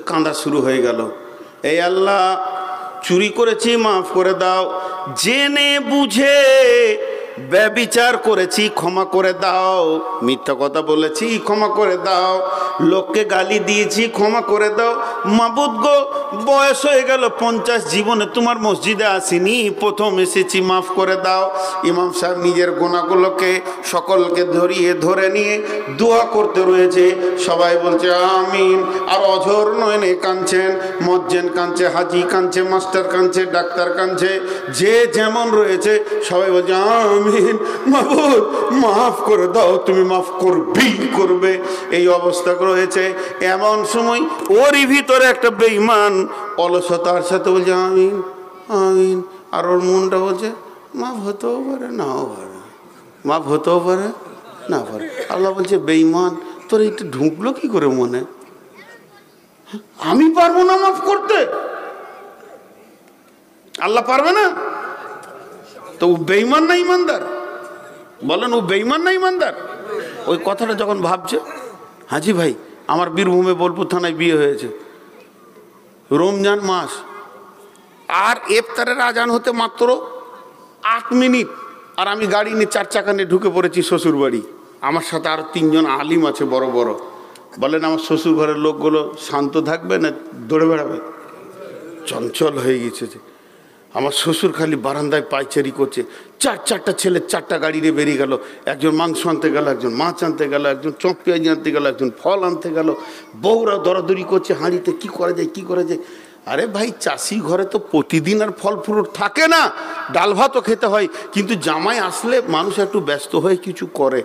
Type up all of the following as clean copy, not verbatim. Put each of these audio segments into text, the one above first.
কাঁদা শুরু হয়ে গেল, এই আল্লাহ চুরি করেছি মাফ করে দাও, জেনে বুঝে ব্যভিচার করেছি ক্ষমা করে দাও, মিথ্যা কথা বলেছি ক্ষমা করে দাও, লোককে গালি দিয়েছি ক্ষমা করে দাও। মাবুদ গো, বয়স হয়ে গেল 50, জীবনে তোমার মসজিদে আসিনি, প্রথম এসেছি, মাফ করে দাও। ইমাম সাহেব নিজের গুনাহগুলোকে সকলকে ধরে নিয়ে দোয়া করতে রয়েছে। সবাই বলছে আমিন, আর অঝোর নয়নে কাঁদছেন, মজ্জেন কাঁদছে, হাজি কাঁদছে, মাস্টার কাঁদছে, ডাক্তার কাঁদছে, যে যেমন রয়েছে সবাই বলছে আমিন, মাবুদ মাফ করে দাও, তুমি মাফ করবেই করবে। এই অবস্থা রয়েছে। এমন সময় ওরই ভিতরে একটা বেঈমান অলসতার সাথে বলছে আমিন আমিন, আর ওর মনটা বলছে মাফ হতেও পারে নাও পারে, মাফ হতেও পারে না পারে। আল্লাহ বলছে বেঈমান, তোর এইটা ঢুকলো কি করে মনে? আমি পারবো না মাফ করতে, আল্লাহ পারবে না? তো ও বেঈমান না ইমানদার? বলেন, ও বেঈমান না ইমানদার? ওই কথাটা যখন ভাবছে, হাজি ভাই আমার বীরভূমে বোলপুর থানায় বিয়ে হয়েছে, রমজান মাস, আর ইফতারের আজান হতে মাত্র 8 মিনিট, আর আমি গাড়ি নিয়ে 4 চাকা নিয়ে ঢুকে পড়েছি শ্বশুর বাড়ি। আমার সাথে আরো 3 জন আলিম আছে বড় বড়। বলেন আমার শ্বশুর ঘরের লোকগুলো শান্ত থাকবে না দৌড়ে বেড়াবে? চঞ্চল হয়ে গেছে। আমার শ্বশুর খালি বারান্দায় পায়চারি করছে। 4টা ছেলে 4টা গাড়ি নিয়ে বেরিয়ে গেল, একজন মাংস আনতে গেল, একজন মাছ আনতে গেল, একজন চপ পেঁয়াজি আনতে গেল, একজন ফল আনতে গেল। বউরা দরাদরি করছে হাঁড়িতে, কি করা যায় কি করা যায়। আরে ভাই, চাষি ঘরে তো প্রতিদিন আর ফল ফ্রুট থাকে না, ডাল ভাতও খেতে হয়, কিন্তু জামাই আসলে মানুষ একটু ব্যস্ত হয়ে কিছু করে।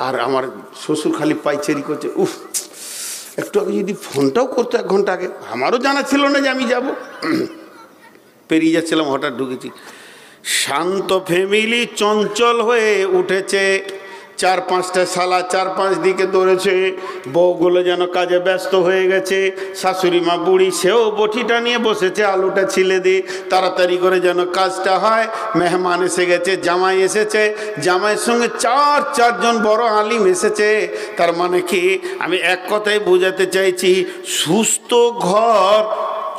আর আমার শ্বশুর খালি পায়চারি করছে, উফ একটু আগে যদি ফোনটাও করতো 1 ঘন্টা আগে, আমারও জানা ছিল না যে আমি যাব। পেরিয়ে যাচ্ছিলাম, হঠাৎ ঢুকেছি। শান্ত ফ্যামিলি চঞ্চল হয়ে উঠেছে, 4-5টা শালা 4-5 দিকে দৌড়েছে, বউগুলো যেন কাজে ব্যস্ত হয়ে গেছে। শাশুড়ি মা বুড়ি, সেও বটিটা নিয়ে বসেছে, আলুটা ছিলে দিয়ে তাড়াতাড়ি করে যেন কাজটা হয়। মেহমান এসে গেছে, জামাই এসেছে, জামাইয়ের সঙ্গে 4জন বড় আলিম এসেছে। তার মানে কি, আমি এক কথাই বোঝাতে চাইছি, সুস্থ ঘর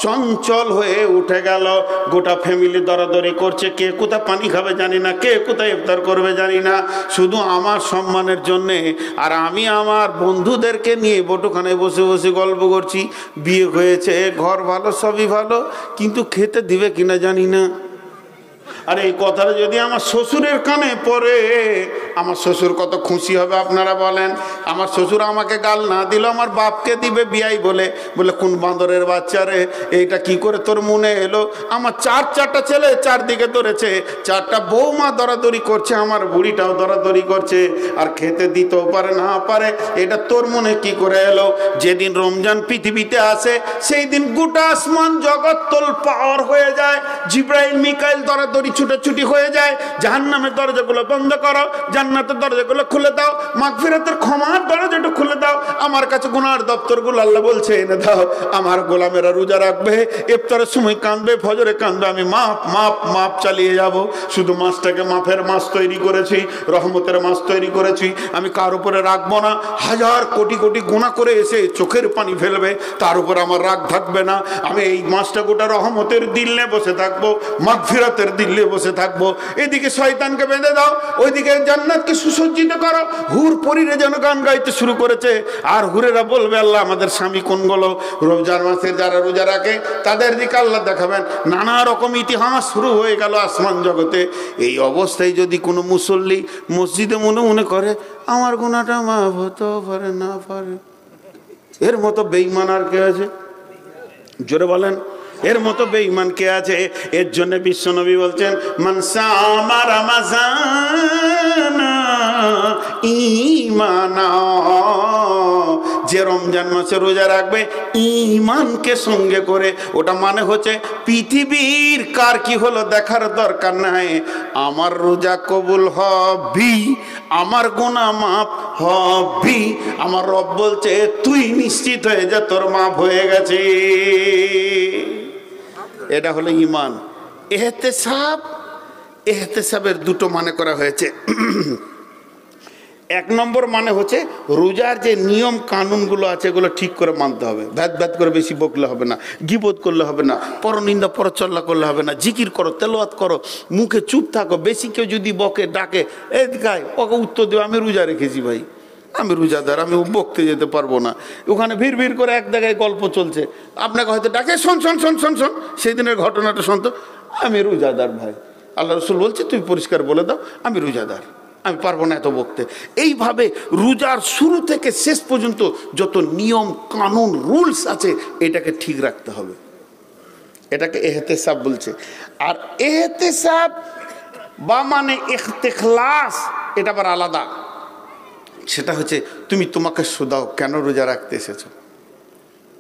চঞ্চল হয়ে উঠে গেল। গোটা ফ্যামিলি দরাদরি করছে, কে কোথায় পানি খাবে জানি না, কে কোথায় ইফতার করবে জানি না, শুধু আমার সম্মানের জন্যে। আর আমি আমার বন্ধুদেরকে নিয়ে বটুখানায় বসে বসে গল্প করছি। বিয়ে হয়েছে, ঘর ভালো, সবই ভালো, কিন্তু খেতে দিবে কিনা জানি না। আর এই কথাটা যদি আমার শ্বশুরের কানে পড়ে, আমার শ্বশুর কত খুশি হবে আপনারা বলেন। আমার শ্বশুর আমাকে গাল না দিল, আমার বাপকে দিবে বিয়াই বলে, বলে কোন বাঁদরের বাচ্চা রে, এইটা কি করে তোর মনে এলো। আমার 4টা ছেলে 4 দিকে ধরেছে, 4টা বৌমা দরাদরি করছে, আমার বুড়িটাও দরাদরি করছে, আর খেতে দিতেও পারে না পারে, এটা তোর মনে কি করে এলো। যেদিন রমজান পৃথিবীতে আসে, সেই দিন গোটা আসমান জগৎ তোলপাড় হয়ে যায়, জিব্রাইল মিকাইল দরাদরি ছুটাছুটি হয়ে যায়। জাহান্নামের দরজাগুলো বন্ধ করো, জান্নাতের দরজাগুলো খুলে দাও, মাগফিরাতের ক্ষমার দরজাটা খুলে দাও, আমার কাছে গুনার দপ্তরগুলো আল্লাহ বলছে এনে দাও। আমার গোলামেরা রোজা রাখবে, ইফতারের সময় কাঁদবে, ফজরে কাঁদবে, আমি মাপ মাপ মাপ চালিয়ে যাব। শুধু মাছটাকে মাফের মাছ তৈরি করেছি, রহমতের মাছ তৈরি করেছি, আমি কার উপরে রাখবো না। 1000 কোটি কোটি গুনাহ করে এসে চোখের পানি ফেলবে, তার উপর আমার রাগ থাকবে না। আমি এই মাছটা গোটা রহমতের দিলে বসে থাকবো, মাগফিরাতের দিলে বসে থাকবো। এদিকে শয়তানকে বেঁধে দাও, ওইদিকে জান্নাতকে সুসজ্জিত করো। হুর পরীরা যেন গান গাইতে শুরু করেছে, আর হুরেরা বলবে আল্লাহ আমাদের স্বামী কোনগুলো। রমজান মাসের যারা রোজা রাখে তাদের দিকে আল্লাহ দেখাবেন। নানা রকম ইতিহাস শুরু হয়ে গেল আসমান জগতে। এই অবস্থায় যদি কোনো মুসল্লি মসজিদে মনে মনে করে আমার গুনাহটা মাফ হতেও পারে না পারে, এর মতো বেঈমান আর কে আছে? জোরে বলেন, এর মতো বেঈমান কে আছে? এর জন্য বিশ্বনবী বলছেন মান সামা রমাযান ঈমানা, যে রমজান মাসে রোজা রাখবে ঈমানকে সঙ্গে করে, ওটা মানে হচ্ছে পৃথিবীর কার কি হলো দেখার দরকার নাই, আমার রোজা কবুল হবি, আমার গুনাহ মাফ হবি। আমার রব বলছে তুই নিশ্চিত হয়ে যা, তোর মাফ হয়ে গেছে। এটা হলো ঈমান। এহতেসাবের 2টো মানে করা হয়েছে। এক নম্বর মানে হচ্ছে রোজার যে নিয়ম কানুনগুলো আছে এগুলো ঠিক করে মানতে হবে। ভ্যাত ভ্যাত করে বেশি বকলে হবে না, গিবত করলে হবে না, পরনিন্দা পরচল্লা করলে হবে না, জিকির করো, তেলাওয়াত করো, মুখে চুপ থাকো। বেশি কেউ যদি বকে ডাকে এই গায় ওকে উত্তর দেবে আমি রোজা রেখেছি ভাই, আমি রোজাদার, আমি বকতে যেতে পারবো না। ওখানে ভিড় ভিড় করে এক জায়গায় গল্প চলছে, আপনাকে হয়তো ডাকে শোন শোন শোন শোন শোন, সেই দিনের ঘটনাটা শুনতো, আমি রোজাদার ভাই। আল্লাহ রসুল বলছে তুমি পরিষ্কার বলে দাও আমি রোজাদার, আমি পারবো না এত বকতে। এইভাবে রোজার শুরু থেকে শেষ পর্যন্ত যত নিয়ম কানুন রুলস আছে এটাকে ঠিক রাখতে হবে। এটাকে এহতেসাব বলছে। আর এহতেসাব বা মানে ইখতিখলাস এটা আবার আলাদা। সেটা হচ্ছে তুমি তোমাকে শুধাও কেন রোজা রাখতে এসেছো,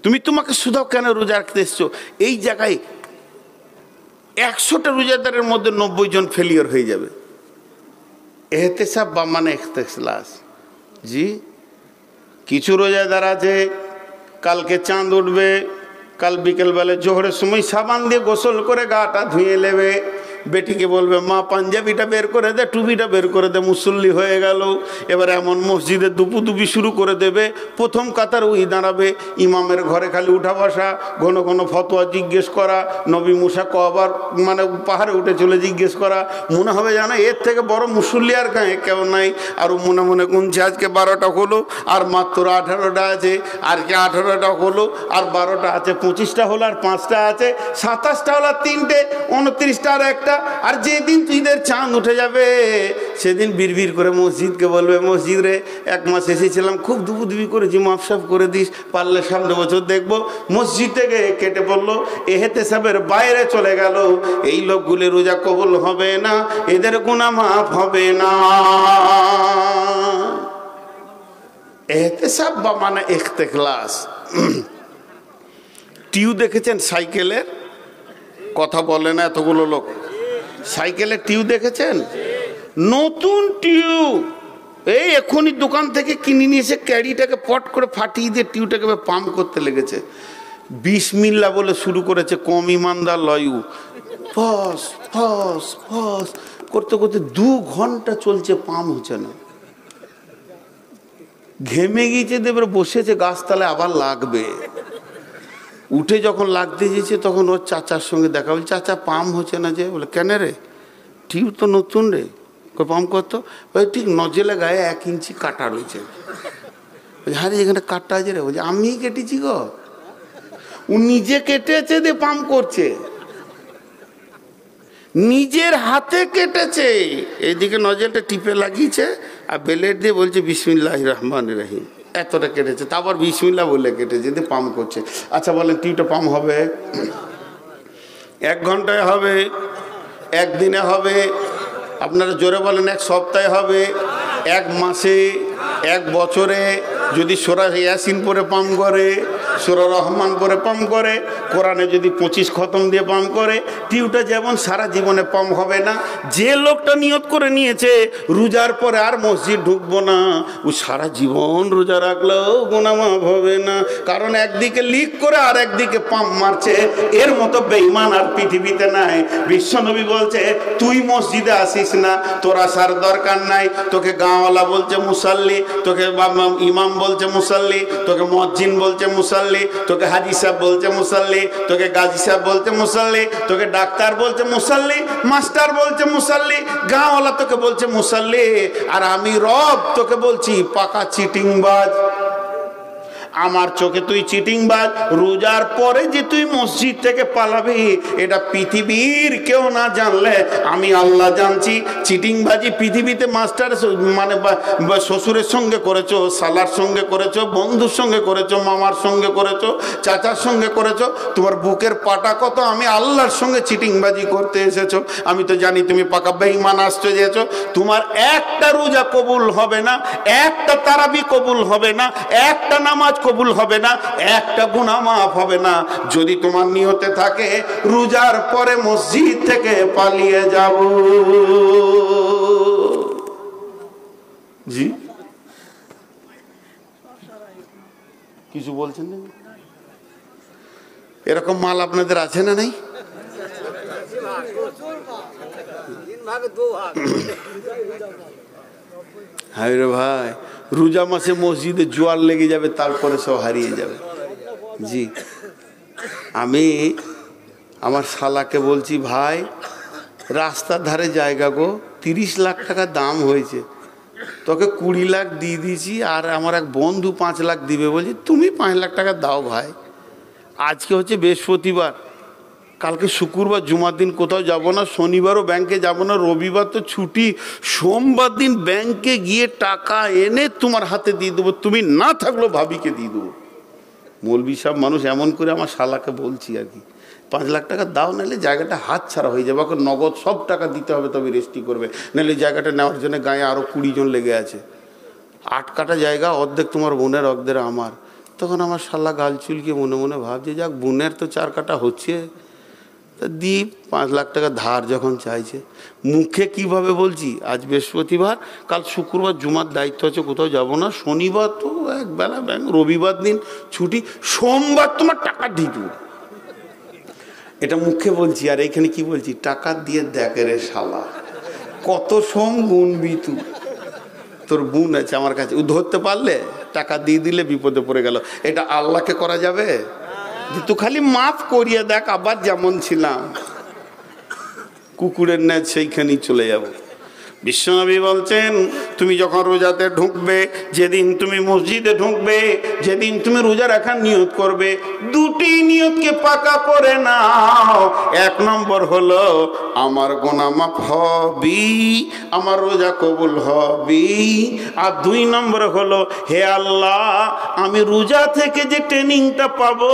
তুমি তোমাকে শুধাও কেন রোজা রাখতে এসেছো। এই জায়গায় 100টা রোজাদারের মধ্যে 90 জন ফেলিয়ার হয়ে যাবে। এহতেসাব বা মানে ইখতিখলাস। জি, কিছু রোজাদার আছে কালকে চাঁদ উঠবে, কাল বিকেলবেলা জোহরের সময় সাবান দিয়ে গোসল করে গাটা ধুয়ে নেবে, বেটিকে বলবে মা পাঞ্জাবিটা বের করে দে, টুপিটা বের করে দে, মুসল্লি হয়ে গেল। এবার এমন মসজিদে দুপুদুপি শুরু করে দেবে, প্রথম কাতার ওই দাঁড়াবে, ইমামের ঘরে খালি উঠা বসা, ঘন ঘন ফতোয়া জিজ্ঞেস করা, নবী মুসা কবার মানে পাহাড়ে উঠে চলে জিজ্ঞেস করা। মনে হবে জানো এর থেকে বড় মুসল্লি আর গায়ে কেউ নাই। আর মনে মনে গুনছে আজকে 12টা হলো, আর মাত্র 18টা আছে, আর কি 18টা হলো, আর 12টা আছে, 25টা হলো, আর 5টা আছে, 27টা হলো, আর 3টে, 29টা আর একটা। আর যেদিন ঈদের চাঁদ উঠে যাবে সেদিন বিড়বিড় করে মসজিদকে বলবে মসজিদ রে 1 মাস এসেছিলাম, খুব দুপুদুপি করেছি, মাফসাফ করে দিস, পারলে সামনে বছর দেখবো। মসজিদ থেকে কেটে পড়লো, এহতেসাবের বাইরে চলে গেল। এই লোকগুলি রোজা কবুল হবে না, এদের গুনাহ মাফ হবে না। এহতেসাব বা মানে ইখতিখলাস। টিউ দেখেছেন সাইকেলের? কথা বলে না এতগুলো লোক। সাইকেলের টিউ দেখেছেন? নতুন টিউ এই এখনই দোকান থেকে কিনে নিয়ে এসে ক্যারিটাকে পট করে ফাটিয়ে দিয়ে টিউটাকে পাম্প করতে লেগেছে। বিসমিল্লাহ বলে শুরু করেছে, কম ইমানদার লয়ু, ফস ফস ফস করতে করতে 2 ঘন্টা চলছে, পাম্প হচ্ছে না। ঘেমে গিয়েছে, দেবে বসেছে গাছতলায়, আবার লাগবে। উঠে যখন লাগতে যেছে তখন ওর চাচার সঙ্গে দেখা, বলছে চাচা পাম্প হচ্ছে না যে। বলে কেন রে? টিউব তো নতুন রে, পাম্প করতো। ওই ঠিক নজেলে গায়ে 1 ইঞ্চি কাটা রয়েছে। হ্যাঁ রে এখানে কাটটা আছে রে। বলছে আমি কেটেছি গো। ও নিজে কেটেছে দিয়ে পাম্প করছে, নিজের হাতে কেটেছে। এইদিকে নজেলটা টিপে লাগিয়েছে আর ব্লেড দিয়ে বলছে বিসমিল্লাহির রহমানির রহিম, এতটা কেটেছে। তারপর বিসমিল্লাহ বলে কেটেছে দিয়ে পাম্প করছে। আচ্ছা বলেন টিউটা পাম্প হবে 1 ঘন্টায় হবে, 1 দিনে হবে? আপনারা জোরে বলেন 1 সপ্তাহে হবে, 1 মাসে, 1 বছরে? যদি সূরা ইয়াসিন পড়ে পাম্প করে, সূরা রহমান পড়ে পাম্প করে, কোরআনে যদি 25 খতম দিয়ে পাম্প করে, টিউটা যেমন সারা জীবনে পাম্প হবে না। যে লোকটা নিয়ত করে নিয়েছে রোজার পরে আর মসজিদ ঢুকবো না, ও সারা জীবন রোজা রাখলেও গুনাহ মাফ হবে না। কারণ একদিকে লিক করে আর একদিকে পাম্প মারছে। এর মতো বেঈমান আর পৃথিবীতে নাই। বিশ্বনবী বলছে তুই মসজিদে আসিস না, তোর আসার দরকার নাই। তোকে গাঁওয়ালা বলছে মুসাল্লি, তোকে ইমাম বলছে মুসাল্লি, তোকে মুয়াজ্জিন বলছে মুসাল্লি, তোকে হাজি সাহেব বলছে মুসাল্লি, তোকে গাজী সাহেব বলছে মুসাল্লি, তোকে ডাক্তার বলছে মুসাল্লি, মাস্টার বলছে মুসাল্লি, গাঁওয়ালা তোকে বলছে মুসাল্লি। আর আমি রব তোকে বলছি পাকা চিটিংবাজ। আমার চোখে তুই চিটিংবাজ। রোজার পরে যে তুই মসজিদ থেকে পালাবি এটা পৃথিবীর কেউ না জানলে আমি আল্লাহ জানছি। চিটিংবাজি পৃথিবীতে মাস্টার মানে শ্বশুরের সঙ্গে করেছো, শালার সঙ্গে করেছো, বন্ধুর সঙ্গে করেছো, মামার সঙ্গে করেছো, চাচার সঙ্গে করেছো। তোমার বুকের পাটা কত? আমি আল্লাহর সঙ্গে চিটিংবাজি করতে এসেছো। আমি তো জানি তুমি পাকা বেঈমান আসতে যেছো। তোমার একটা রোজা কবুল হবে না, একটা তারাবি কবুল হবে না, একটা নামাজ কবুল হবে না, একটা গুনাহ মাফ হবে না যদি তোমার নিয়তে থাকে রোজার পরে মসজিদ থেকে পালিয়ে যাব। জি কিছু বলছেন না? এরকম মাল আপনাদের আছে না নাই? হ্যাঁ রে ভাই, রোজা মাসে মসজিদে জোয়ার লেগে যাবে, তারপরে সব হারিয়ে যাবে। জি, আমি আমার শালাকে বলছি, ভাই রাস্তার ধারে জায়গা গো, 30 লাখ টাকা দাম হয়েছে, তোকে 20 লাখ দিয়ে দিয়েছি, আর আমার এক বন্ধু 5 লাখ দিবে, বলছি তুমি 5 লাখ টাকা দাও ভাই। আজকে হচ্ছে বৃহস্পতিবার, কালকে শুক্রবার জুমার দিন কোথাও যাব না, শনিবারও ব্যাংকে যাব না, রবিবার তো ছুটি, সোমবার দিন ব্যাংকে গিয়ে টাকা এনে তোমার হাতে দিয়ে দেবো, তুমি না থাকলেও ভাবিকে দিয়ে দেবো। মৌলবি সাহেব মানুষ, এমন করে আমার শালাকে বলছি আর কি, 5 লাখ টাকা দাও, নাহলে জায়গাটা হাত ছাড়া হয়ে যাবে, ওকে নগদ সব টাকা দিতে হবে, তবে রেজিস্ট্রি করবে, নাহলে জায়গাটা নেওয়ার জন্য গায়ে আরও 20 জন লেগে আছে, 8 কাটা জায়গা, অর্ধেক তোমার বোনের, অর্ধেক আমার। তখন আমার শালা গাল চুলকে মনে মনে ভাবছে, যাক বোনের তো 4 কাটা হচ্ছে, তা দি 5 লাখ টাকা ধার যখন চাইছে। মুখে কিভাবে বলছি, আজ বৃহস্পতিবার, কাল শুক্রবার জুমার দায়িত্ব আছে, কোথাও যাব না, শনিবার তো একবেলা ব্যাংক, রবিবার দিন ছুটি, সোমবার তোমার টাকা ঢিটু, এটা মুখে বলছি। আর এখানে কি বলছি, টাকা দিয়ে দেখে রে শালা, কত সোম গুনবি তুই, তোর বোন আছে আমার কাছে, ও ধরতে পারলে টাকা দিয়ে দিলে বিপদে পড়ে গেল। এটা আল্লাহকে করা যাবে? তুই খালি মাফ করিয়ে দেখ, আবার যেমন ছিলাম কুকুরের ন্যায় সেইখানেই চলে যাব। বিশ্বনবী বলছেন, তুমি যখন রোজাতে ঢুকবে, যেদিন তুমি মসজিদে ঢুকবে, যেদিন তুমি রোজা রাখার নিয়ত করবে, 2টি নিয়তকে পাকা করে নাও। 1 নম্বর হলো আমার গুনাহ মাফ হবি, আমার রোজা কবুল হবি। আর 2 নম্বর হলো, হে আল্লাহ, আমি রোজা থেকে যে ট্রেনিংটা পাবো,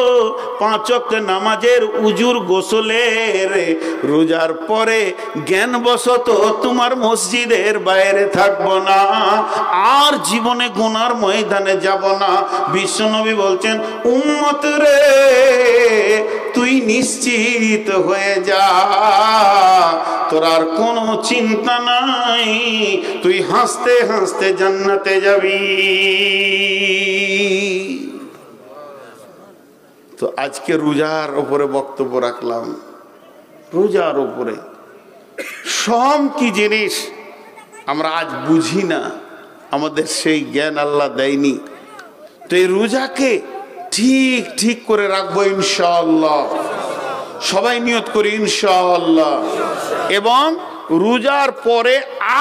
5 ওয়াক্ত নামাজের, উজুর, গোসলের, রোজার পরে জ্ঞানবশত তোমার মসজিদের বাইরে থাকবো না, আর জীবনে গুনার ময়দানে যাব না। বিশ্বনবী বলছেন, উম্মত রে তুই নিশ্চিত হয়ে যা, তোর আর কোনো চিন্তা নাই, তুই হাসতে হাসতে জান্নাতে যাবি। তো আজকে রোজার উপরে বক্তব্য রাখলাম, রোজার উপরে। সব কি জিনিস আমরা আজ বুঝি না, আমাদের সেই জ্ঞান আল্লাহ দেয়নি। তো এই রোজাকে ঠিক ঠিক করে রাখবো ইনশাআল্লাহ, সবাই নিয়ত করি ইনশাআল্লাহ। এবং রোজার পরে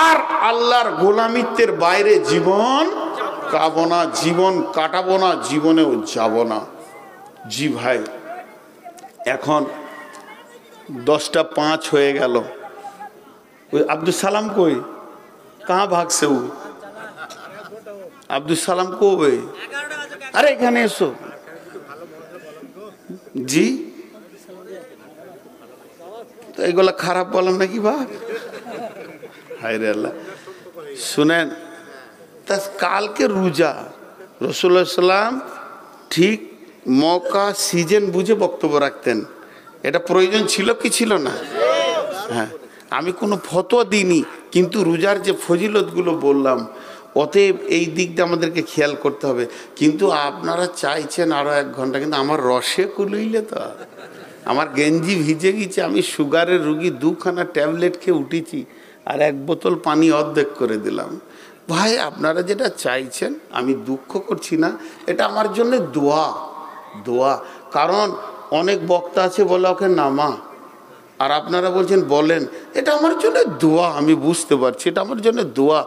আর আল্লাহর গোলামিত্বের বাইরে জীবন কাটাবো না, জীবন কাটাবো না, জীবনেও যাব না। জি ভাই, এখন 10টা 5 হয়ে গেল। ওই আব্দুল সালাম কই, কাহা ভাগছে ও? আব্দুল সালাম কই? আরে এখানে এসো। জি, তো এগুলা খারাপ বললাম নাকি ভাই? হায় রে আল্লাহ। শুনেন, তা কালকে রোজা, রাসূলুল্লাহ সাল্লাম ঠিক মৌকা সিজন বুঝে বক্তব্য রাখতেন। এটা প্রয়োজন ছিল কি ছিল না? হ্যাঁ, আমি কোনো ফতোয়া দিইনি, কিন্তু রোজার যে ফজিলতগুলো বললাম, অতএব এই দিকটা আমাদেরকে খেয়াল করতে হবে। কিন্তু আপনারা চাইছেন আরও 1 ঘন্টা, কিন্তু আমার রসে কুলইলে তো, আমার গেঞ্জি ভিজে গেছে, আমি সুগারের রুগী, 2খানা ট্যাবলেট খেয়ে উঠেছি, আর 1 বোতল পানি অর্ধেক করে দিলাম। ভাই আপনারা যেটা চাইছেন, আমি দুঃখ করছি না, এটা আমার জন্য দোয়া, দোয়া। কারণ অনেক বক্তা আছে বলে ওকে নামা, আর আপনারা বলছেন বলেন, এটা আমার জন্য দোয়া। আমি বুঝতে পারছি এটা আমার জন্য দোয়া।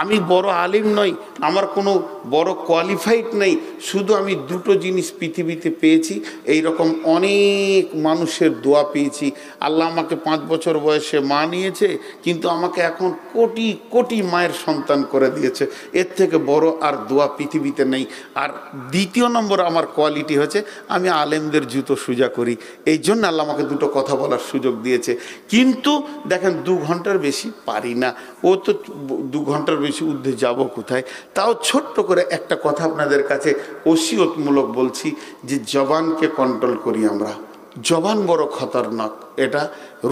আমি বড় আলিম নই, আমার কোনো বড় কোয়ালিফাইড নেই, শুধু আমি 2টো জিনিস পৃথিবীতে পেয়েছি, এই রকম অনেক মানুষের দোয়া পেয়েছি। আল্লাহ আমাকে 5 বছর বয়সে মা নিয়েছে, কিন্তু আমাকে এখন কোটি কোটি মায়ের সন্তান করে দিয়েছে। এর থেকে বড় আর দোয়া পৃথিবীতে নেই। আর 2য় নম্বর আমার কোয়ালিটি হচ্ছে, আমি আলেমদের জুতো সোজা করি, এই জন্য আল্লাহ আমাকে 2টো কথা বলার সুযোগ দিয়েছে। কিন্তু দেখেন 2 ঘন্টার বেশি পারি না, ও তো 2 ঘন্টার বেশি ঊর্ধ্বে যাব কোথায়। তাও ছোট্ট করে একটা কথা আপনাদের কাছে ওসিয়তমূলক বলছি, যে জবানকে কন্ট্রোল করি আমরা, জবান বড় খতরনাক। এটা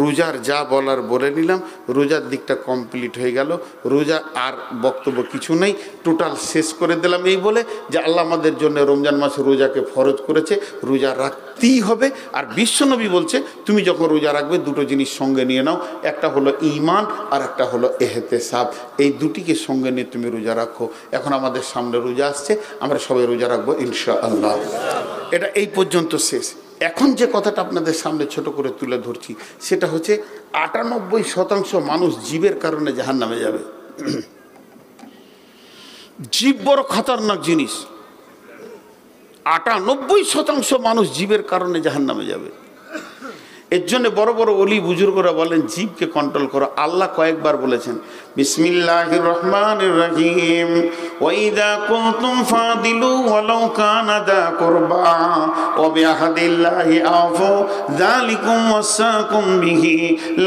রোজার যা বলার বলে নিলাম, রোজার দিকটা কমপ্লিট হয়ে গেল। রোজা আর বক্তব্য কিছু নেই, টোটাল শেষ করে দিলাম এই বলে যে আল্লাহ আমাদের জন্য রমজান মাসে রোজাকে ফরজ করেছে, রোজা রাখতেই হবে। আর বিশ্বনবী বলছে তুমি যখন রোজা রাখবে দুটো জিনিস সঙ্গে নিয়ে নাও, একটা হলো ঈমান আর একটা হলো এহতেসাব। এই দুটিকে সঙ্গে নিয়ে তুমি রোজা রাখো। এখন আমাদের সামনে রোজা আসছে, আমরা সবাই রোজা রাখবো ইনশাআল্লাহ। এটা এই পর্যন্ত শেষ। এখন যে কথাটা আপনাদের সামনে ছোট করে তুলে ধরছি সেটা হচ্ছে 98% মানুষ জীবের কারণে জাহান্নামে যাবে। জীব বড় খতরনাক জিনিস। 98% মানুষ জীবের কারণে জাহান্নামে যাবে। এর জন্য বড় বড় ওলি বুজুর্গরা বলেন জীবকে কন্ট্রোল করো। আল্লাহ কয়েকবার বলেছেন বিসমিল্লাহির রহমানির রহিম ওয়া ইযা কুনতুম ফাদিলু ওয়ালাউ কানা দা কুরবা ওয়া বিআহদিল্লাহি আফু যালিকুম ওয়াসাকুম বিহি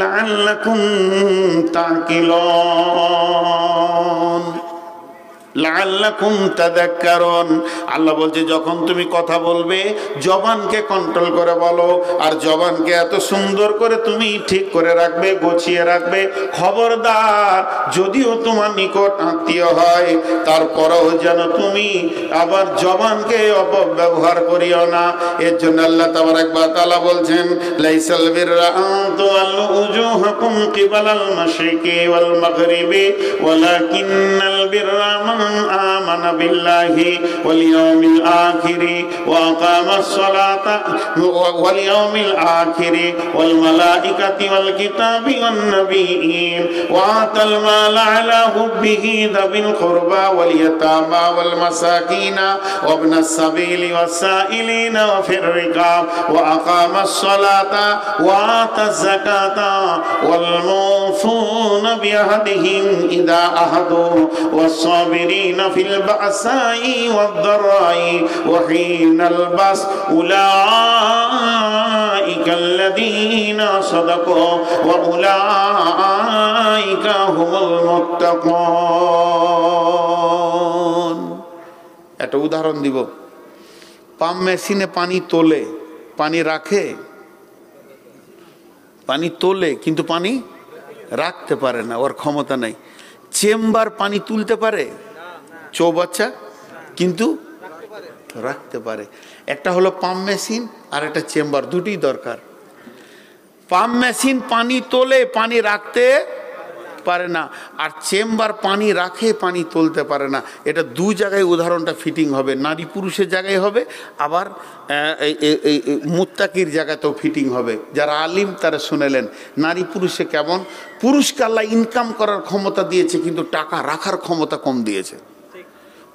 লাআল্লাকুম তাকিলুন লাআল্লাকুম তাযাক্কারুন। আল্লাহ বলছে যখন তুমি কথা বলবে জবানকে কন্ট্রোল করে বলো, আর জবানকে এত সুন্দর করে তুমি ঠিক করে রাখবে, গোছিয়ে রাখবে। খবরদার যদিও তোমার নিকট আত্মীয় হয় তারপরেও যেন তুমি আবার জবানকে অপব্যবহার করিও না। এর জন্য আল্লাহ তাবারাক ওয়া তাআলা বলছেন লাইসাল বিররা আন তুওয়াল্লু উজুহাকুম কিবালাল মাশরিকি ওয়াল মাগরিবি ওয়ালাকিন্নাল বিররা آمن بالله واليوم الآخر وأقام الصلاة واليوم الآخر والملائكة والكتاب والنبيين وآتى المال على حبه ذوي القربى واليتامى والمساكين وابن السبيل والسائلين وفي الرقاب وأقام الصلاة وآتى الزكاة والموفون بعهدهم إذا عاهدوا والصابرين في البأساء والضراء وحين البأس أولئك الذين صدقوا وأولئك هم المتقون। একটা উদাহরণ দিব। পাম্প মেশিনে পানি তোলে, পানি রাখে, পানি তোলে কিন্তু পানি রাখতে পারে না, ওর ক্ষমতা নাই। চেম্বার পানি তুলতে পারে চৌবাচ্চা, কিন্তু রাখতে পারে। একটা হলো পাম্প মেশিন আর একটা চেম্বার, দুটোই দরকার। পাম্প মেশিন পানি তোলে, পানি রাখতে পারে না, আর চেম্বার পানি রাখে, পানি তুলতে পারে না। এটা দু জায়গায় উদাহরণটা ফিটিং হবে, নারী পুরুষের জায়গায় হবে, আবার মুত্তাকির জায়গাতেও ফিটিং হবে। যারা আলিম তারা শুনেলেন নারী পুরুষে কেমন। পুরুষকে আল্লাহ ইনকাম করার ক্ষমতা দিয়েছে কিন্তু টাকা রাখার ক্ষমতা কম দিয়েছে।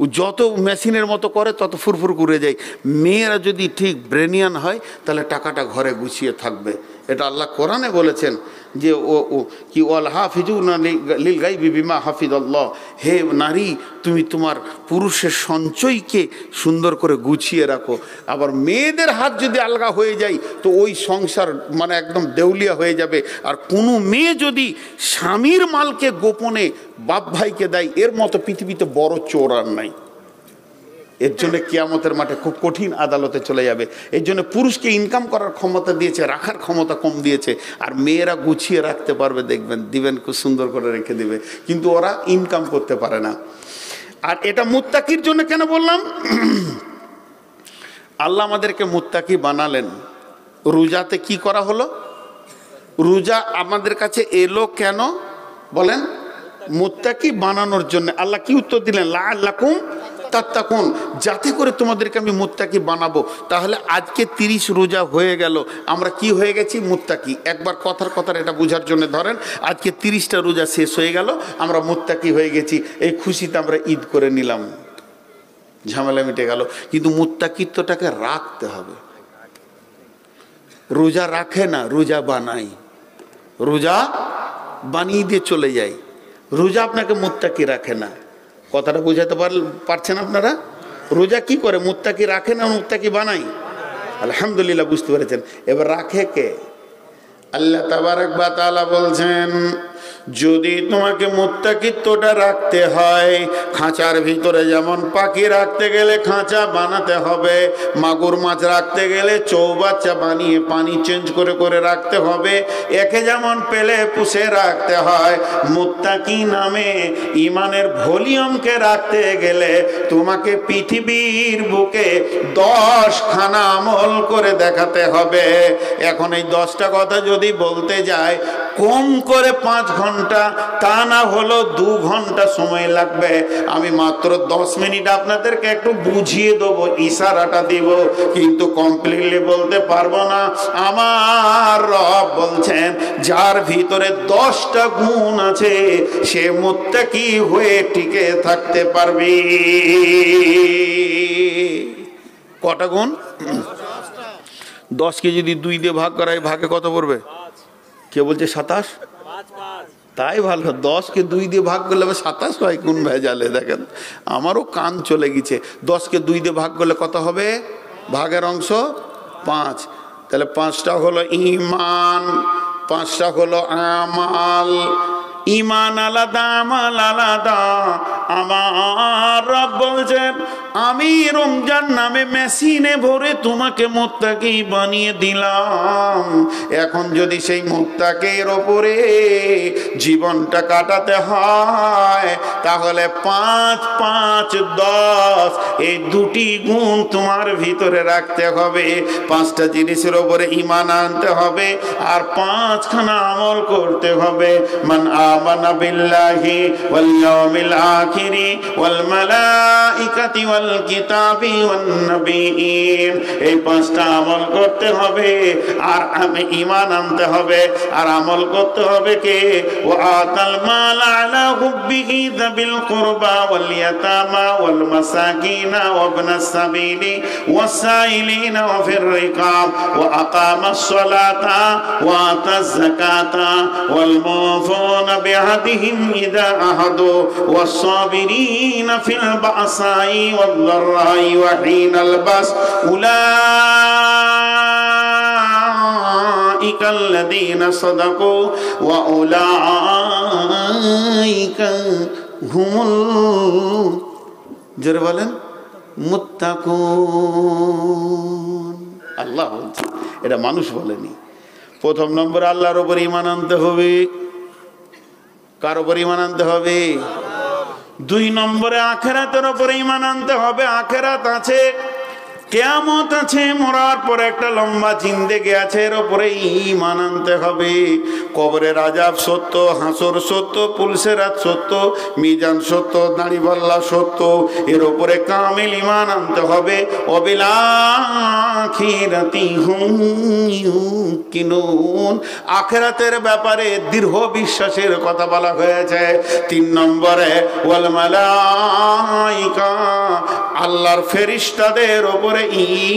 ও যত মেশিনের মতো করে তত ফুরফুর করে যায়। মেয়েরা যদি ঠিক ব্রেনিয়ান হয় তাহলে টাকাটা ঘরে গুছিয়ে থাকবে। এটা আল্লাহ কোরআনে বলেছেন যে ও কি ওয়াল হাফিজুনা লিল গায়বি বিমা হাফিজাল্লাহ। হে নারী, তুমি তোমার পুরুষের সঞ্চয়কে সুন্দর করে গুছিয়ে রাখো। আবার মেয়েদের হাত যদি আলগা হয়ে যায় তো ওই সংসার মানে একদম দেউলিয়া হয়ে যাবে। আর কোনো মেয়ে যদি স্বামীর মালকে গোপনে বাপ ভাইকে দেয়, এর মতো পৃথিবীতে বড় চোর আর নাই। এর জন্য কিয়ামতের মাঠে খুব কঠিন আদালতে চলে যাবে। এর জন্য পুরুষকে ইনকাম করার ক্ষমতা দিয়েছে, রাখার ক্ষমতা কম দিয়েছে। আর মেয়েরা গুছিয়ে রাখতে পারবে, দেখবেন দিবেন খুব সুন্দর করে রেখে দিবে, কিন্তু ওরা ইনকাম করতে পারে না। আর এটা মুত্তাকির জন্য কেন বললাম? আল্লাহ আমাদেরকে মুত্তাকি বানালেন। রোজাতে কি করা হলো? রোজা আমাদের কাছে এলো কেন বলেন? মুত্তাকি বানানোর জন্য। আল্লাহ কি উত্তর দিলেন? লাআল্লাকুম তাত্তাকুন, যাতে করে তোমাদেরকে আমি মুত্তাকি বানাবো। তাহলে আজকে 30 রোজা হয়ে গেল, আমরা কি হয়ে গেছি? মুত্তাকি। একবার কথার এটা বোঝার জন্য ধরেন, আজকে 30টা রোজা শেষ হয়ে গেল, আমরা মুত্তাকি হয়ে গেছি। এই খুশিতে আমরা ঈদ করে নিলাম, ঝামেলা মিটে গেল। কিন্তু মুত্তাকিত্বটাকে রাখতে হবে। রোজা রাখে না, রোজা বানাই। রোজা বানিয়ে দিয়ে চলে যায়। রোজা আপনাকে মুত্তাকি রাখে না। কথাটা বোঝাতে পারছেন আপনারা? রোজা কি করে? মুত্তাকি রাখে না, মুত্তাকি বানাই। আলহামদুলিল্লাহ, বুঝতে পেরেছেন। এবার রাখে কে? আল্লাহ তাবারাক ওয়া তাআলা বলছেন যদি তোমাকে মুত্তাকিত্বটা রাখতে হয়, খাঁচার ভিতরে যেমন পাখি রাখতে গেলে খাঁচা বানাতে হবে, মাগুর মাছ রাখতে গেলে চৌবাচ্চা বানিয়ে পানি চেঞ্জ করে করে রাখতে হবে, একে যেমন পেলে পুষে রাখতে হয়, মুত্তাকি নামে ইমানের ভলিউমকে রাখতে গেলে তোমাকে পৃথিবীর বুকে 10 খানা আমল করে দেখাতে হবে। এখন এই 10টা কথা যদি বলতে যায় কম করে 5 ঘন্টা, তা না হলো 2 ঘন্টা সময় লাগবে। আমি মাত্র 10 মিনিট আপনাদেরকে একটু বুঝিয়ে দেবো, ইশারাটা দিব, কিন্তু কমপ্লিটলি বলতে পারবো না। আমার রব বলছেন যার ভিতরে 10টা গুণ আছে সে মুত্তাকি হয়ে টিকে থাকতে পারবে। কটা গুণ? 10কে যদি 2 দিয়ে ভাগ করা হয়, ভাগে কত পড়বে? কে বলছে 27? তাই ভালো, 10কে 2 দিয়ে ভাগ করলে 27 হয়? কোন ভেজালে দেখেন, আমারও কান চলে গেছে। 10কে 2 দিয়ে ভাগ করলে কত হবে? ভাগের অংশ 5। তাহলে 5টা হলো ইমান, 5টা হলো আমাল। ইমান আলাদা, আমাল আলাদা। আমার রব বলছেন আমি রমজান নামে মেশিনে ভরে তোমাকে মুত্তাকি বানিয়ে দিলাম। এখন যদি সেই মুত্তাকির ওপরে জীবনটা কাটাতে হয় তাহলে 5, 5, 10 এই 2টি গুণ তোমার ভিতরে রাখতে হবে। 5টা জিনিসের ওপরে ঈমান আনতে হবে আর 5 খানা আমল করতে হবে। মান আমানা বিল্লাহি ওয়াল ইয়াউমিল আখিরি ওয়াল মালাইকাতি ওয়াল কিতাবি ওয়ান নবিয়্যিন, এই 5টা আমল করতে হবে আর আমি ঈমান আনতে হবে আর আমল করতে হবে কে? ওয়া আতাল মাল আলা হুব্বিহি যাবিল কুরবা ওয়াল ইয়াতামা ওয়াল মাসাকিনা ওয়া ইবনাস সাবিলি ওয়াস সাইলিনা ওয়া ফির রিকাব ওয়া আকামাস সালাতা ওয়া আতাজ যাকাতা ওয়াল মুফুনা বিআহদিহিম ইযা আহাদু ওয়াস সাবিরিনা ফিল বাসাই ওয়াদ দাররাই ওয়া হিনাল বাস উলাইকা আল্লাযীনা সাদাকু ওয়া উলাইকা হুমুল, জোরে বলেন, মুত্তাকুন। আল্লাহ বলছে, এটা মানুষ বলেনি। প্রথম নম্বরে আল্লাহর উপর ঈমান আনতে হবে। কার উপর ঈমান আনতে হবে? 2 নম্বরে আখিরাতের উপর ঈমান আনতে হবে। আখিরাত আছে, কিয়ামত আছে, মরার পর একটা লম্বা জিন্দেগি আছে, এর উপরে ঈমান আনতে হবে। কবরের আযাব সত্য, হাসর সত্য, পুলসেরাত সত্য, মিজান সত্য, দাঁড়িপাল্লা সত্য, এর উপরে কামিল ঈমান আনতে হবে। ওয়াবিল আখিরাতি হুম ইউকিনুন, আখিরাতের ব্যাপারে দৃঢ় বিশ্বাসের কথা বলা হয়েছে। 3 নম্বরে ওয়াল মালাইকা, আল্লাহর ফেরেশতাদের উপরে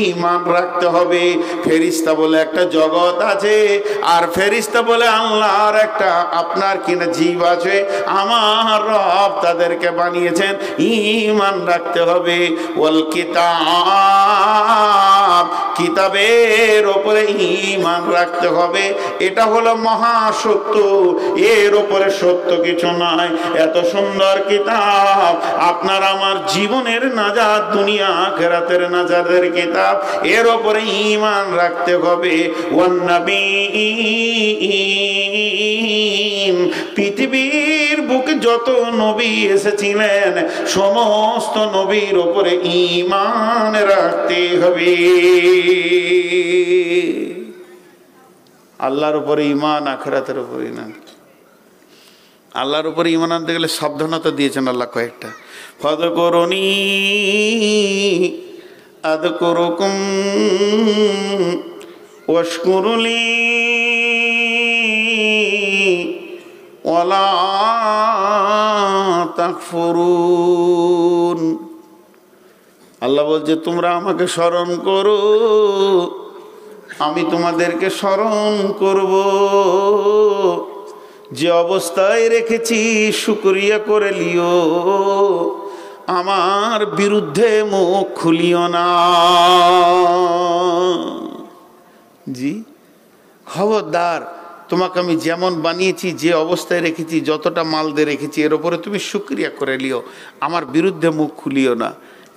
ঈমান রাখতে হবে। ফেরেশতা বলে একটা জগৎ আছে আর ফেরেশতা বলে আল্লাহর একটা আপনার কিনা জীব আছে, আমার রব তাদেরকে বানিয়েছেন, ঈমান রাখতে হবে। ওয়াল কিতাব, কিতাবের উপরে ঈমান রাখতে হবে। এটা হলো মহা সত্য, এর উপরে সত্য কিছু নয়। এত সুন্দর কিতাব, আপনার আমার জীবনের নাজাত, দুনিয়া আখিরাতের নাজাতের কিতাব, এর উপরে ঈমান রাখতে হবে। ওয়ান নবিয়্যিন, পৃথিবীর বুকে যত নবী এসেছিলেন সমস্ত নবীর উপরে ঈমান রাখতে হবে। আল্লাহর উপরে ঈমান, আখিরাতের উপরে ঈমান। আল্লাহর উপরে ঈমান আনতে গেলে সাবধানতা দিয়েছেন আল্লাহ কয়েকটা। ফাযকুরুনি আযকুরুকুম ওয়াশকুরুলি ওয়ালা তাকফুরুন। আল্লাহ বলছে তোমরা আমাকে স্মরণ করো, আমি তোমাদেরকে স্মরণ করব। যে অবস্থায় রেখেছি শুকরিয়া করে লিও, আমার বিরুদ্ধে মুখ খুলিও না। জি খবরদার, তোমাকে আমি যেমন বানিয়েছি, যে অবস্থায় রেখেছি, যতটা মাল দিয়ে রেখেছি, এর ওপরে তুমি শুকরিয়া করে লিও, আমার বিরুদ্ধে মুখ খুলিও না।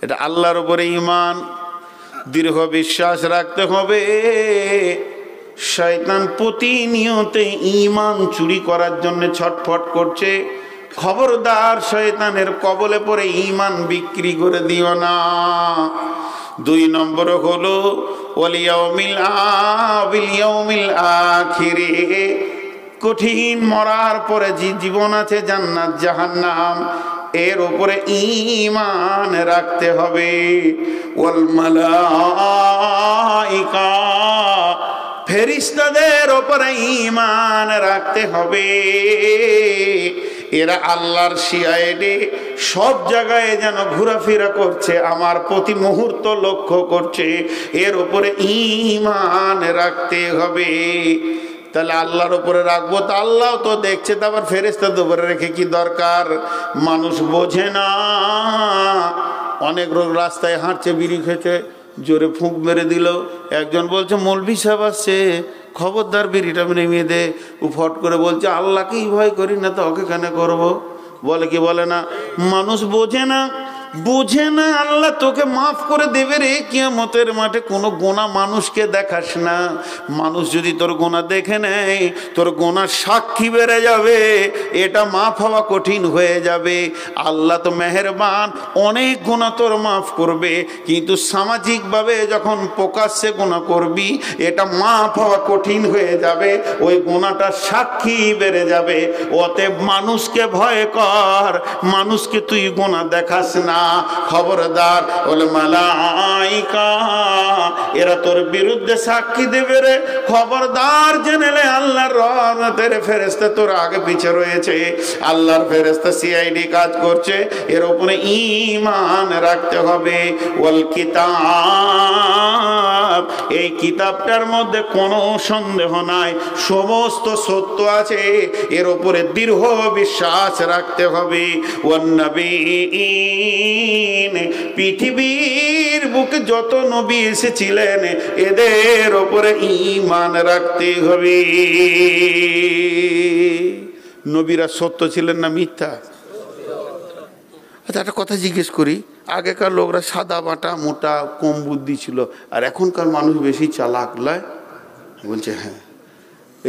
এটা আল্লাহর ওপরে ঈমান, দৃঢ় বিশ্বাস রাখতে হবে। শয়তান প্রতিনিয়ত ঈমান চুরি করার জন্য ছটফট করছে। খবরদার, শয়তানের কবলে পড়ে ঈমান বিক্রি করে দিও না। 2 নম্বর হলো ওয়াল ইয়াউমিল আখিরে, কঠিন মরার পরে যে জীবন আছে, জান্নাত জাহান্নাম, এর উপরে ঈমান রাখতে হবে। ওয়াল মালাইকা, ফেরেশতাদের উপরে ঈমান রাখতে হবে। এরা আল্লাহর সিআইডি, সব জায়গায় যেন ঘোরাফেরা করছে, আমার প্রতি মুহূর্ত লক্ষ্য করছে, এর উপরে ঈমান রাখতে হবে। তাহলে আল্লাহর উপরে রাখবো, তো আল্লাহ তো দেখছে, তো আবার ফেরেশতাদের উপরে রেখে কি দরকার? মানুষ বোঝে না। অনেক লোক রাস্তায় হাঁটছে, বিড়ি খেতে, জোরে ফুঁক মেরে দিল। একজন বলছে মৌলভী সাহেব আসছে, খবরদার বিড়িটা নেমিয়ে দে। ও ফট করে বলছে আল্লাহকেই ভয় করি না, তো ওকে কেন করবো? বলে কি বলে না? মানুষ বোঝে না, বুঝে না। আল্লাহ তোকে মাফ করে দেবে রে কিয়ামতের মাঠে। কোনো গোনা মানুষকে দেখাস না। মানুষ যদি তোর গোনা দেখে নেয়, তোর গোনার সাক্ষী বেড়ে যাবে, এটা মাফ হওয়া কঠিন হয়ে যাবে। আল্লাহ তো মেহেরবান, অনেক গোনা তোর মাফ করবে, কিন্তু সামাজিকভাবে যখন প্রকাশ্যে গোনা করবি, এটা মাফ হওয়া কঠিন হয়ে যাবে, ওই গোনাটা সাক্ষী বেড়ে যাবে। অতএব মানুষকে ভয় কর, মানুষকে তুই গোনা দেখাস না। খবরদার, ওল মালাইকা, এরা তোর বিরুদ্ধে সাক্ষী দেবে রে। খবরদার, জেনেলে আল্লাহর রহমতের ফেরেশতা তোর আগে পিছে রয়েছে। আল্লাহর ফেরেশতা সিআইডি কাজ করছে, এর উপরে ঈমান রাখতে হবে। ওয়াল কিতাব, এই কিতাবটার মধ্যে কোনো সন্দেহ নাই, সমস্ত সত্য আছে, এর উপরে দৃঢ় বিশ্বাস রাখতে হবে। ওয়ান নবীন, পৃথিবীর বুকে যত নবী এসেছিলেন, এদের উপরে ঈমান রাখতে হবে। নবীরা সত্য ছিলেন না মিথ্যা? আচ্ছা, একটা কথা জিজ্ঞেস করি, আগেকার লোকরা সাদা বাটা মোটা কম বুদ্ধি ছিল, আর এখনকার মানুষ বেশি চালাক লয়? বলছে হ্যাঁ।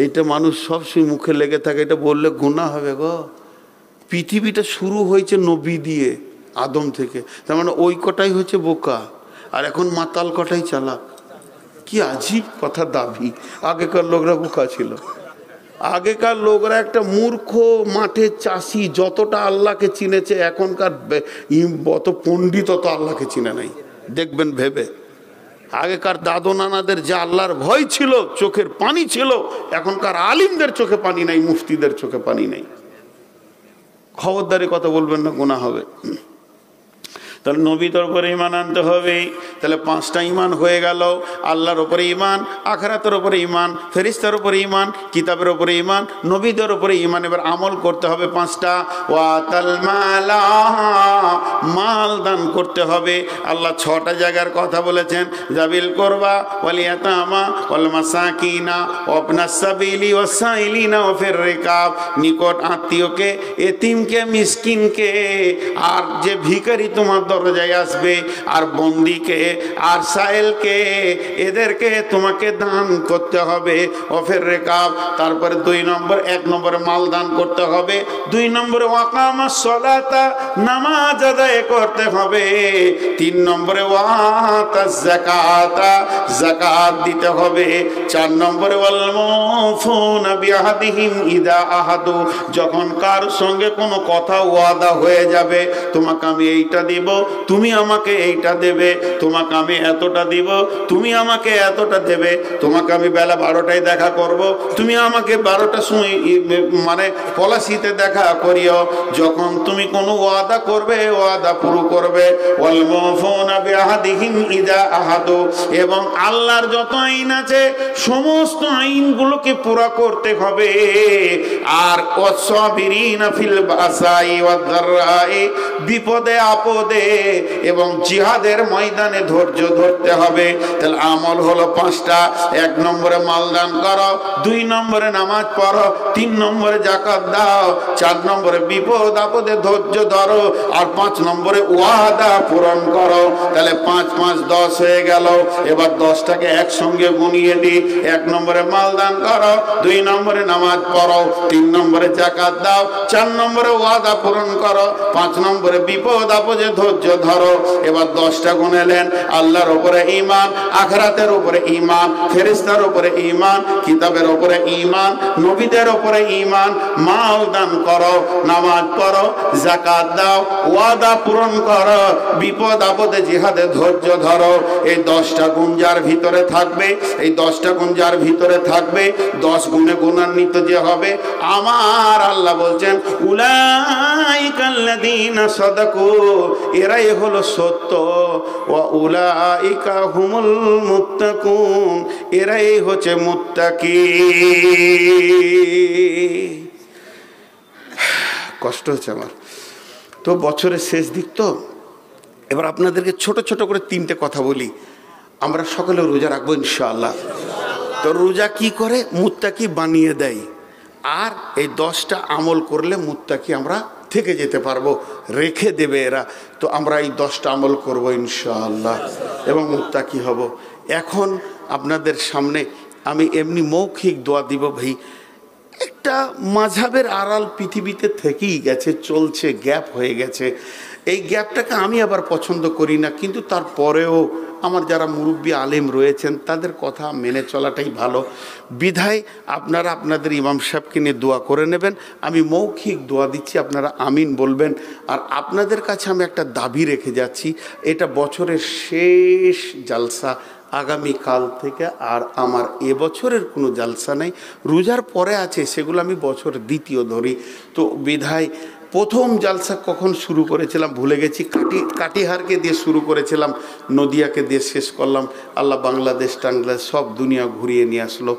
এইটা মানুষ সবসময় মুখে লেগে থাকে, এটা বললে গুনাহ হবে গো। পৃথিবীটা শুরু হয়েছে নবী দিয়ে, আদম থেকে, তার মানে ওই কটাই হচ্ছে বোকা, আর এখন মাতাল কটাই চালাক। কি আজীব কথা দাবি। আগেকার লোকরা বোকা ছিল। আগেকার লোকরা একটা মূর্খ মাঠে চাষি যতটা আল্লাহকে চিনেছে, এখনকার অত পণ্ডিত অত আল্লাহকে চিনে নাই। দেখবেন ভেবে, আগেকার দাদু নানাদের যে আল্লাহর ভয় ছিল, চোখের পানি ছিল, এখনকার আলিমদের চোখে পানি নাই, মুফতিদের চোখে পানি নাই। খবরদারি কথা বলবেন না, গুনাহ হবে। তাহলে নবীর উপরে ঈমান আনতে হবে। তাহলে 5টা ঈমান হয়ে গেল। আল্লাহর উপরে ঈমান, আখিরাতের উপরে ঈমান, ফেরেশতার উপরে ঈমান, কিতাবের উপরে ঈমান, নবীদের উপরে ঈমান। এবার আমল করতে হবে 5টা। ওয়াতাল মালা, মাল দান করতে হবে। আল্লাহ 6টা জায়গার কথা বলেছেন, জাবিল কুরবা ওয়াল ইয়াতামা ওয়াল মাসাকিনা ওয়াবনাস সাবিলি ওয়াসাইলিনা ওয়া ফির রিকাব, নিকট আত্মীয়কে, এতিমকে, মিসকিনকে, আর যে ভিখারি তোমার দরজায় আসবে, আর বন্দিকে, আর সাইলকে, এদেরকে তোমাকে দান করতে হবে। ওফের রেকাব। তারপরে 2 নম্বর, 1 নম্বরে মাল দান করতে হবে, 2 নম্বরে ওয়াকামাস সালাতা, নামাজ আদায় করতে হবে, 3 নম্বরে ওয়াতাজ যাকাতা, যাকাত দিতে হবে, 4 নম্বরে ওয়াল মুফুনা বিআহদিহিম ইদা আহাদু, যখন কার সঙ্গে কোনো কথা ওয়াদা হয়ে যাবে, তোমাকে আমি এইটা দিব, তুমি আমাকে এইটা দেবে, তোমাকে আমি এতটা দিব, তুমি আমাকে এতটা দেবে, তোমাকে আমি বেলা 12টায় দেখা করব, তুমি আমাকে 12টার সময় মানে পলাশিতে দেখা করিও। যখন তুমি কোনো ওয়াদা করবে, ওয়াদা পুরো করবে। ওয়াল মুফুনা বিআহদিহিম ইদা আহাদু, এবং আল্লাহর যত আইন আছে সমস্ত আইনগুলোকে পুরা করতে হবে। আর ওয়াসসাবিরিনা ফিল বাসাই ওয়াদ দাররাই, বিপদে আপদে এবং জিহাদের ময়দানে ধৈর্য ধরতে হবে। তাহলে আমল হলো 5টা। 1 নম্বরে মাল দান করো, 2 নম্বরে নামাজ পড়ো, 3 নম্বরে যাকাত দাও, 4 নম্বরে বিপদ আপদে ধৈর্য ধরো, আর 5 নম্বরে ওয়াদা পূরণ করো। তাহলে 5 5 10 হয়ে গেল। এবার 10টাকে একসঙ্গে গুনিয়ে দিই। 1 নম্বরে মাল দান করো, 2 নম্বরে নামাজ পড়ো, 3 নম্বরে যাকাত দাও, 4 নম্বরে ওয়াদা পূরণ করো, 5 নম্বরে বিপদ আপদে ধৈর্য ধরো। এবার 10টা গুনেলেন। আল্লাহর উপরে ঈমান, আখিরাতের উপরে ঈমান, ফেরেশতার উপরে ঈমান, কিতাবের উপরে ঈমান, নবীদের উপরে ঈমান, মাল দান করো, নামাজ পড়ো, যাকাত দাও, ওয়াদা পূরণ করো, বিপদ আপদে জিহাদে ধৈর্য ধরো। এই 10টা গুণ যার ভিতরে থাকবে, এই 10টা গুণ যার ভিতরে থাকবে, 10 গুণে গুণান্বিত যে হবে, আমার আল্লাহ বলছেন উলাইকাল্লাযীনা সাদাকু, এরাই হলো সত্য, ওয়া উলাইকা হুমুল মুত্তাকুন, এরাই হচ্ছে মুত্তাকি। কষ্ট হচ্ছে আমার তো, বছরের শেষ দিক তো। এবার আপনাদেরকে ছোট ছোট করে 3টে কথা বলি। আমরা সকলে রোজা রাখবো ইনশাআল্লাহ। তো রোজা কি করে? মুত্তাকি বানিয়ে দেয়। আর এই 10টা আমল করলে মুত্তাকি আমরা থেকে যেতে পারবো, রেখে দেবে এরা। তো আমরা এই 10টা আমল করবো ইনশাআল্লাহ এবং মুত্তাকি হব। এখন আপনাদের সামনে আমি এমনি মৌখিক দোয়া দিব ভাই। একটা মাযহাবের আড়াল পৃথিবীতে থেকেই গেছে, চলছে, গ্যাপ হয়ে গেছে। এই গ্যাপটাকে আমি আবার পছন্দ করি না, কিন্তু তারপরেও আমার যারা মুরব্বী আলেম রয়েছেন তাদের কথা মেনে চলাটাই ভালো। বিধায় আপনারা আপনাদের ইমাম সাহেবকে নিয়ে দোয়া করে নেবেন। আমি মৌখিক দোয়া দিচ্ছি, আপনারা আমিন বলবেন। আর আপনাদের কাছে আমি একটা দাবি রেখে যাচ্ছি, এটা বছরের শেষ জালসা। আগামীকাল থেকে আর আমার এবছরের কোনো জালসা নেই, রোজার পরে আছে, সেগুলো আমি বছর দ্বিতীয় ধরি। তো বিধায় প্রথম জালসা কখন শুরু করেছিলাম ভুলে গেছি, কাটিহারকে দিয়ে শুরু করেছিলাম, নদিয়াকে দিয়ে শেষ করলাম। আল্লাহ বাংলাদেশ টাংলাদেশ সব দুনিয়া ঘুরিয়ে নিয়ে আসলো।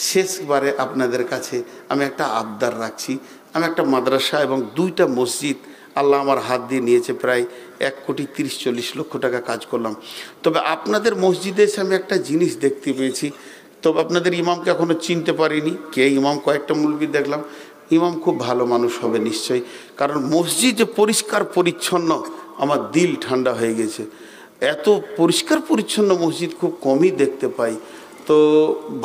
শেষবারে আপনাদের কাছে আমি একটা আবদার রাখছি। আমি একটা মাদ্রাসা এবং 2টা মসজিদ আল্লাহ আমার হাত দিয়ে নিয়েছে, প্রায় 1,30,40 লক্ষ টাকা কাজ করলাম। তবে আপনাদের মসজিদে এসে আমি একটা জিনিস দেখতে পেয়েছি। তবে আপনাদের ইমামকে এখনও চিনতে পারিনি, কে ইমাম, কয়েকটা মুলবি দেখলাম। ইমাম খুব ভালো মানুষ হবে নিশ্চয়ই, কারণ মসজিদ যে পরিষ্কার পরিচ্ছন্ন, আমার দিল ঠান্ডা হয়ে গেছে। এত পরিষ্কার পরিচ্ছন্ন মসজিদ খুব কমই দেখতে পাই, তো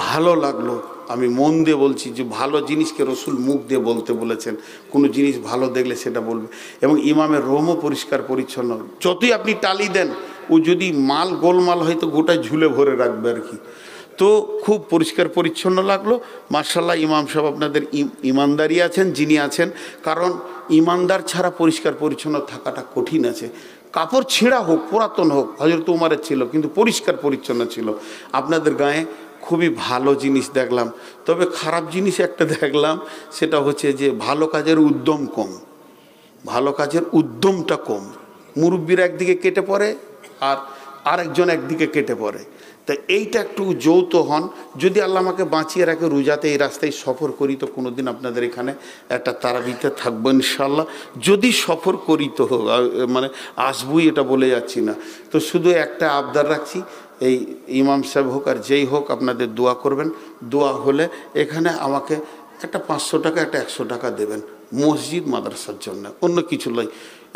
ভালো লাগলো। আমি মন দিয়ে বলছি যে ভালো জিনিসকে রসুল মুখ দিয়ে বলতে বলেছেন, কোনো জিনিস ভালো দেখলে সেটা বলবে। এবং ইমামের রোমও পরিষ্কার পরিচ্ছন্ন, যতই আপনি টালি দেন ও যদি মাল গোলমাল হয়তো গোটায় ঝুলে ভরে রাখবে আর কি। তো খুব পরিষ্কার পরিচ্ছন্ন লাগলো মাশাআল্লাহ। ইমাম সাহেব আপনাদের ইমানদারি আছেন, যিনি আছেন, কারণ ইমানদার ছাড়া পরিষ্কার পরিচ্ছন্ন থাকাটা কঠিন আছে। কাপড় ছেঁড়া হোক, পুরাতন হোক, হযরত উমারের ছিল, কিন্তু পরিষ্কার পরিচ্ছন্ন ছিল। আপনাদের গায়ে খুবই ভালো জিনিস দেখলাম। তবে খারাপ জিনিস একটা দেখলাম, সেটা হচ্ছে যে ভালো কাজের উদ্যম কম, ভালো কাজের উদ্যমটা কম। মুরব্বীরা একদিকে কেটে পড়ে আর আরেকজন একদিকে কেটে পড়ে। তাই এইটা একটু যৌথ হন। যদি আল্লাহ আমাকে বাঁচিয়ে রাখে, রোজাতে এই রাস্তায় সফর করি, তো কোনো দিন আপনাদের এখানে একটা তারাবিতে থাকবো ইনশাল্লাহ। যদি সফর করি তো মানে আসবই, এটা বলে যাচ্ছি না। তো শুধু একটা আবদার রাখছি, এই ইমাম সাহেব হোক আর যেই হোক, আপনাদের দোয়া করবেন। দোয়া হলে এখানে আমাকে একটা 500 টাকা, একটা 100 টাকা দেবেন মসজিদ মাদ্রাসার জন্য, অন্য কিছু নয়।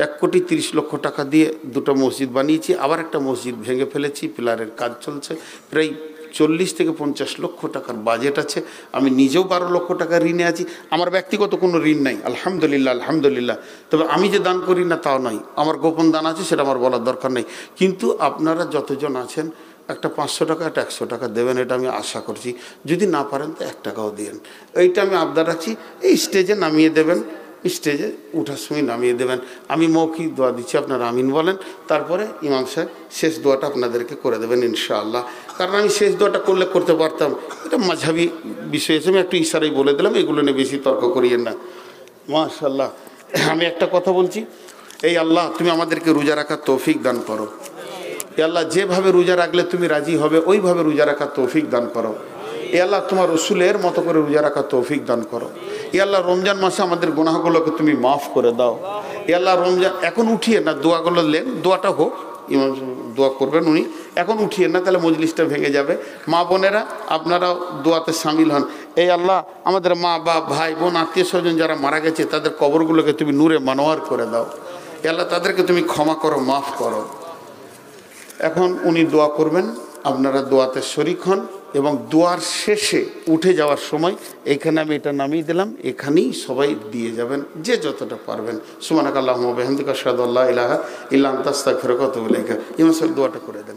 1,30,00,000 টাকা দিয়ে 2টা মসজিদ বানিয়েছি, আবার একটা মসজিদ ভেঙে ফেলেছি, পিলারের কাজ চলছে। প্রায় 40 থেকে 50 লক্ষ টাকার বাজেট আছে। আমি নিজেও 12 লক্ষ টাকা ঋণে আছি। আমার ব্যক্তিগত কোনো ঋণ নাই, আলহামদুলিল্লাহ আলহামদুলিল্লাহ। তবে আমি যে দান করি না তাও নয়, আমার গোপন দান আছে, সেটা আমার বলার দরকার নেই। কিন্তু আপনারা যতজন আছেন একটা 500 টাকা, একটা 100 টাকা দেবেন, এটা আমি আশা করছি। যদি না পারেন তো 1 টাকাও দিন। এইটা আমি আবদার রাখছি। এই স্টেজে নামিয়ে দেবেন, স্টেজে উঠার সময় নামিয়ে দেবেন। আমি মৌখিক দোয়া দিচ্ছি, আপনারা আমিন বলেন। তারপরে ইমাম সাহেব শেষ দোয়াটা আপনাদেরকে করে দেবেন ইনশাআল্লাহ। কারণ আমি শেষ দোয়াটা করতে পারতাম, এটা মাঝহাবি বিষয় আছে, আমি একটু ইশারাই বলে দিলাম, এগুলো নিয়ে বেশি তর্ক করিয়েন না। মাশাআল্লাহ। আমি একটা কথা বলছি, এই আল্লাহ তুমি আমাদেরকে রোজা রাখার তৌফিক দান করো। এ আল্লাহ, যেভাবে রোজা রাখলে তুমি রাজি হবে ওইভাবে রোজা রাখার তৌফিক দান করো। এ আল্লাহ, তোমার রসুলের মতো করে রোজা রাখার তৌফিক দান করো। এ আল্লাহ, রমজান মাসে আমাদের গুনাহগুলোকে তুমি মাফ করে দাও। এ আল্লাহ রমজান এখন উঠিয়ে না, দোয়াগুলো লেন, দোয়াটা হোক, ইমাম দোয়া করবেন উনি, এখন উঠিয়ে না, তাহলে মজলিসটা ভেঙে যাবে। মা বোনেরা আপনারাও দোয়াতে সামিল হন। এই আল্লাহ আমাদের মা বাপ ভাই বোন আত্মীয় স্বজন যারা মারা গেছে তাদের কবরগুলোকে তুমি নূরে মানোয়ার করে দাও। এ আল্লাহ তাদেরকে তুমি ক্ষমা করো, মাফ করো। এখন উনি দোয়া করবেন, আপনারা দোয়াতে শরিক হন এবং দোয়ার শেষে উঠে যাওয়ার সময় এইখানে আমি এটা নামিয়ে দিলাম, এখানেই সবাই দিয়ে যাবেন যে যতটা পারবেন। সুবহানাকাল্লাহুম্মা ওয়া বিহামদিকা আশহাদু আল্লা ইলাহা ইল্লা আনতা আস্তাগফিরুকা ওয়া আতুবু ইলাইক। ইমাম সাহেব দোয়াটা করে দেন।